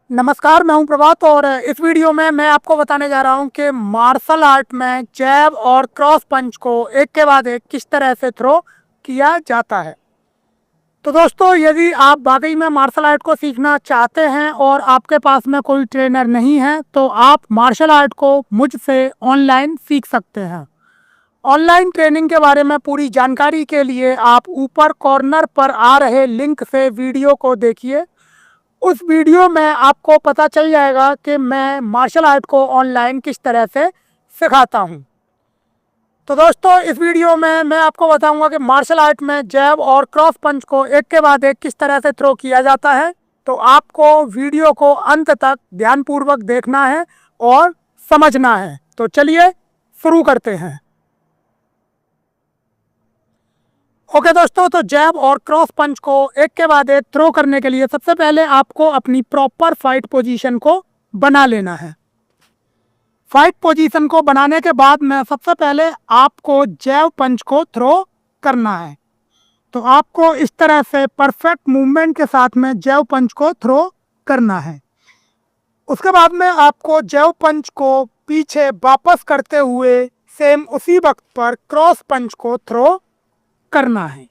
नमस्कार, मैं हूं प्रभात और इस वीडियो में मैं आपको बताने जा रहा हूं कि मार्शल आर्ट में जैब और क्रॉस पंच को एक के बाद एक किस तरह से थ्रो किया जाता है। तो दोस्तों, यदि आप वाकई में मार्शल आर्ट को सीखना चाहते हैं और आपके पास में कोई ट्रेनर नहीं है तो आप मार्शल आर्ट को मुझसे ऑनलाइन सीख सकते हैं। ऑनलाइन ट्रेनिंग के बारे में पूरी जानकारी के लिए आप ऊपर कॉर्नर पर आ रहे लिंक से वीडियो को देखिए। उस वीडियो में आपको पता चल जाएगा कि मैं मार्शल आर्ट को ऑनलाइन किस तरह से सिखाता हूं। तो दोस्तों, इस वीडियो में मैं आपको बताऊंगा कि मार्शल आर्ट में जैब और क्रॉस पंच को एक के बाद एक किस तरह से थ्रो किया जाता है। तो आपको वीडियो को अंत तक ध्यानपूर्वक देखना है और समझना है। तो चलिए शुरू करते हैं। ओके दोस्तों, तो जैब और क्रॉस पंच को एक के बाद एक थ्रो करने के लिए सबसे पहले आपको अपनी प्रॉपर फाइट पोजीशन को बना लेना है। फाइट पोजीशन को बनाने के बाद में सबसे पहले आपको जैब पंच को थ्रो करना है। तो आपको इस तरह से परफेक्ट मूवमेंट के साथ में जैब पंच को थ्रो करना है। उसके बाद में आपको जैब पंच को पीछे वापस करते हुए सेम उसी वक्त पर क्रॉस पंच को थ्रो करना है।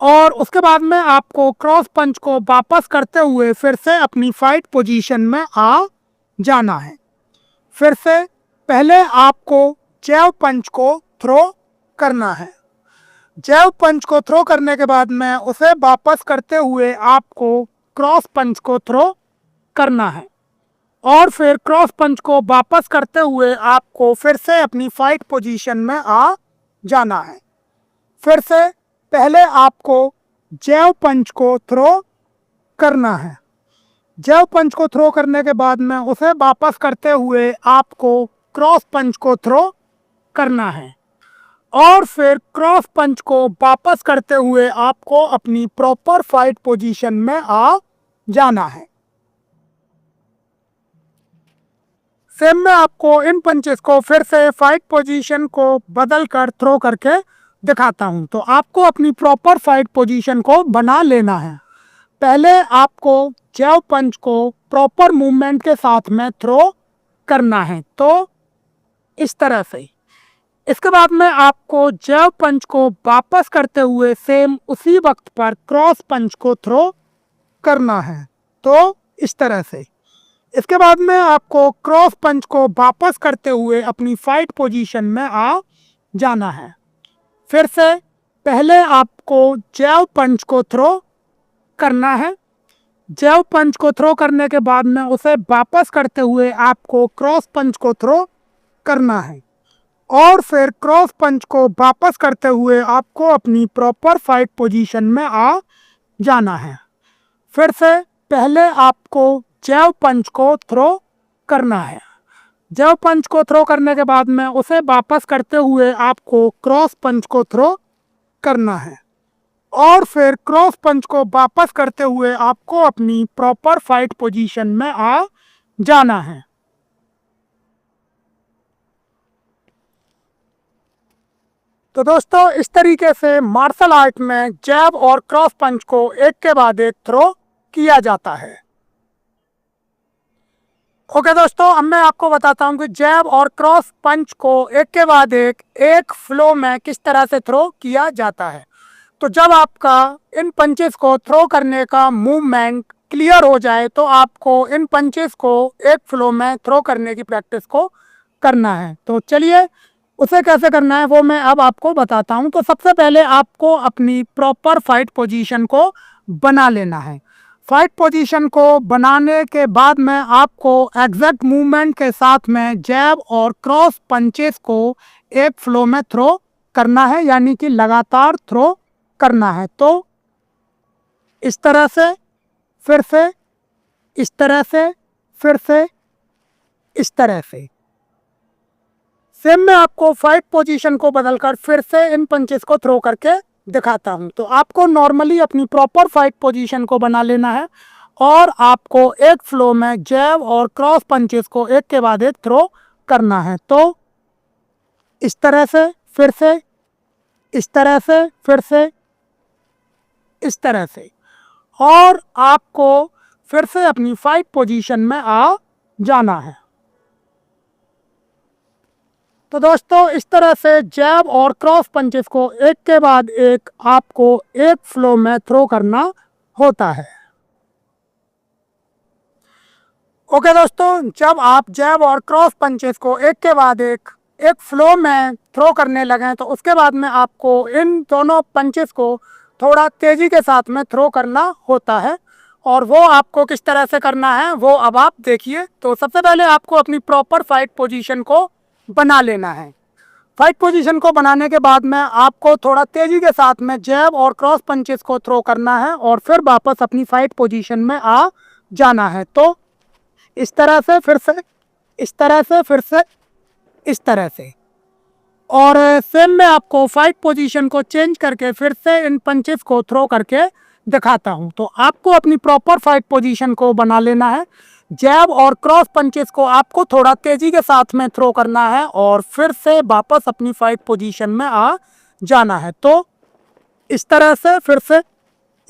और उसके बाद में आपको क्रॉस पंच को वापस करते हुए फिर से अपनी फाइट पोजीशन में आ जाना है। फिर से पहले आपको जैब पंच को थ्रो करना है। जैब पंच को थ्रो करने के बाद में उसे वापस करते हुए आपको क्रॉस पंच को थ्रो करना है। और फिर क्रॉस पंच को वापस करते हुए आपको फिर से अपनी फाइट पोजीशन में आ जाना है। फिर से पहले आपको जैब पंच को थ्रो करना है। जैब पंच को थ्रो करने के बाद में उसे वापस करते हुए आपको क्रॉस पंच को थ्रो करना है। और फिर क्रॉस पंच को वापस करते हुए आपको अपनी प्रॉपर फाइट पोजीशन में आ जाना है। सेम में आपको इन पंचेस को फिर से फाइट पोजीशन को बदल कर थ्रो करके दिखाता हूं। तो आपको अपनी प्रॉपर फाइट पोजीशन को बना लेना है। पहले आपको जैब पंच को प्रॉपर मूवमेंट के साथ में थ्रो करना है, तो इस तरह से। इसके बाद में आपको जैब पंच को वापस करते हुए सेम उसी वक्त पर क्रॉस पंच को थ्रो करना है, तो इस तरह से। इसके बाद में आपको क्रॉस पंच को वापस करते हुए अपनी फाइट पोजीशन में आ जाना है। फिर से पहले आपको जैब पंच को थ्रो करना है। जैब पंच को थ्रो करने के बाद में उसे वापस करते हुए आपको क्रॉस पंच को थ्रो करना है। और फिर क्रॉस पंच को वापस करते हुए आपको अपनी प्रॉपर फाइट पोजीशन में आ जाना है। फिर से पहले आपको जैब पंच को थ्रो करना है। जैब पंच को थ्रो करने के बाद में उसे वापस करते हुए आपको क्रॉस पंच को थ्रो करना है। और फिर क्रॉस पंच को वापस करते हुए आपको अपनी प्रॉपर फाइट पोजीशन में आ जाना है। तो दोस्तों, इस तरीके से मार्शल आर्ट में जैब और क्रॉस पंच को एक के बाद एक थ्रो किया जाता है। ओके दोस्तों, अब मैं आपको बताता हूं कि जैब और क्रॉस पंच को एक के बाद एक फ्लो में किस तरह से थ्रो किया जाता है। तो जब आपका इन पंचेस को थ्रो करने का मूवमेंट क्लियर हो जाए तो आपको इन पंचेस को एक फ्लो में थ्रो करने की प्रैक्टिस को करना है। तो चलिए उसे कैसे करना है वो मैं अब आपको बताता हूं। तो सबसे पहले आपको अपनी प्रॉपर फाइट पोजीशन को बना लेना है। फाइट पोजीशन को बनाने के बाद में आपको एग्जैक्ट मूवमेंट के साथ में जैब और क्रॉस पंचेस को एक फ्लो में थ्रो करना है, यानी कि लगातार थ्रो करना है। तो इस तरह से, फिर से इस तरह से, फिर से इस तरह से। सेम में आपको फाइट पोजीशन को बदलकर फिर से इन पंचेस को थ्रो करके दिखाता हूं। तो आपको नॉर्मली अपनी प्रॉपर फाइट पोजीशन को बना लेना है और आपको एक फ्लो में जैब और क्रॉस पंचेस को एक के बाद एक थ्रो करना है। तो इस तरह से, फिर से इस तरह से, फिर से इस तरह से। और आपको फिर से अपनी फाइट पोजीशन में आ जाना है। तो दोस्तों इस तरह से जैब और क्रॉस पंचेस को एक के बाद एक आपको एक फ्लो में थ्रो करना होता है। ओके दोस्तों, जब आप जैब और क्रॉस पंचेस को एक के बाद एक फ्लो में थ्रो करने लगें तो उसके बाद में आपको इन दोनों पंचेस को थोड़ा तेज़ी के साथ में थ्रो करना होता है। और वो आपको किस तरह से करना है वो अब आप देखिए। तो सबसे पहले आपको अपनी प्रॉपर फाइट पोजीशन को बना लेना है। फाइट पोजीशन को बनाने के बाद में आपको थोड़ा तेज़ी के साथ में जैब और क्रॉस पंचेस को थ्रो करना है और फिर वापस अपनी फाइट पोजीशन में आ जाना है। तो इस तरह से, फिर से इस तरह से, फिर से इस तरह से, और सेम में आपको फाइट पोजीशन को चेंज करके फिर से इन पंचेस को थ्रो करके दिखाता हूं। तो आपको अपनी प्रॉपर फाइट पोजीशन को बना लेना है। जैब और क्रॉस पंचेस को आपको थोड़ा तेज़ी के साथ में थ्रो करना है और फिर से वापस अपनी फाइट पोजीशन में आ जाना है। तो इस तरह से, फिर से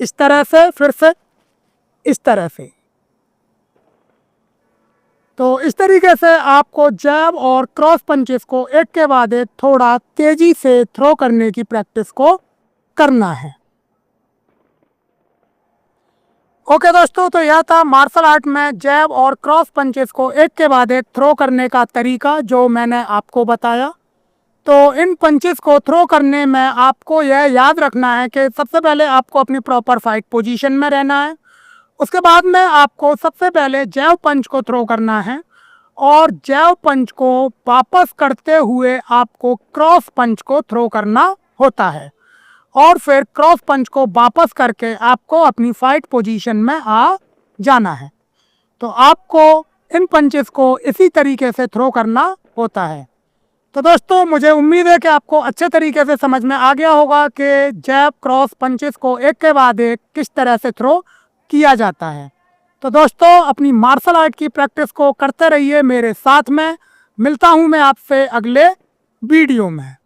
इस तरह से, फिर से इस तरह से। तो इस तरीके से आपको जैब और क्रॉस पंचेस को एक के बाद एक थोड़ा तेज़ी से थ्रो करने की प्रैक्टिस को करना है। ओके दोस्तों, तो यह था मार्शल आर्ट में जैब और क्रॉस पंचेस को एक के बाद एक थ्रो करने का तरीका जो मैंने आपको बताया। तो इन पंचेस को थ्रो करने में आपको यह याद रखना है कि सबसे पहले आपको अपनी प्रॉपर फाइट पोजीशन में रहना है। उसके बाद में आपको सबसे पहले जैब पंच को थ्रो करना है और जैब पंच को वापस करते हुए आपको क्रॉस पंच को थ्रो करना होता है और फिर क्रॉस पंच को वापस करके आपको अपनी फाइट पोजीशन में आ जाना है। तो आपको इन पंचेस को इसी तरीके से थ्रो करना होता है। तो दोस्तों मुझे उम्मीद है कि आपको अच्छे तरीके से समझ में आ गया होगा कि जैब क्रॉस पंचेस को एक के बाद एक किस तरह से थ्रो किया जाता है। तो दोस्तों अपनी मार्शल आर्ट की प्रैक्टिस को करते रहिए मेरे साथ में। मिलता हूँ मैं आपसे अगले वीडियो में।